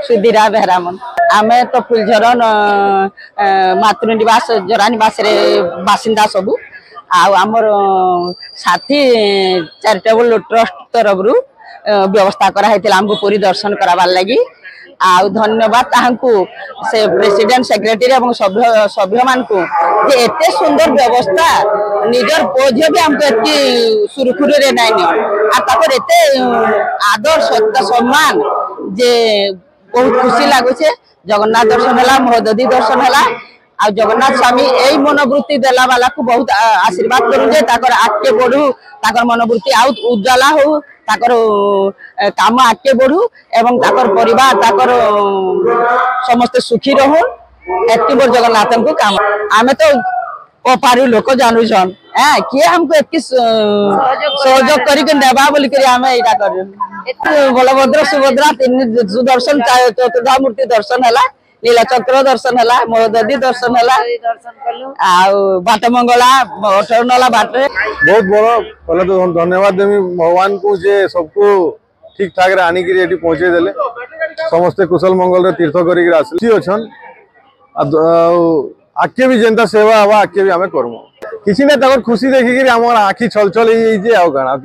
सुधीरा बेहरामन आम तो फुलझर मातृनिवास जरा निवास बासिंदा सबू आमर साथी चैरिटेबल ट्रस्ट तरफ व्यवस्था कराई परिदर्शन करार लगी आउ धन्यवाद ताहू से प्रेसिडेंट सेक्रेटरी और सभ्य मान को एते सुंदर व्यवस्था निजर पुओ झी भी हमको एति सुरखुरी नाइन एते आदर सत्य सम्मान जे बहुत खुशी लगुचे। जगन्नाथ दर्शन है महोदधि दर्शन है आ जगन्नाथ स्वामी यही मनोवृत्ति देला वाला को बहुत आशीर्वाद करूजे आगे बढ़ू मनोवृत्ति आउ उज्ज्वला हो काम आगे बढ़ू एवं परिवार समस्त सुखी रहू एति मोर जगन्नाथ को काम आमे तो अपारू लोक जानूछन किए हमको एति सहयोग करवा बोल बलभद्र सुभद्रा तीन सुदर्शन चतुर्धा मूर्ति दर्शन है नीलचक्र दर्शन है महोदधि दर्शन है बाटमंगला अठरनला बाट बहुत बड़ा पहले तो धन्यवाद देवी भगवान को जे सबको ठीक ठाक आनिक पहुंचे देले समस्ते कुशल मंगल तीर्थ कर आके भी जेनता सेवा हवा आके भी आमे करमु किसी ने खुशी देखिक आखि छल छल हो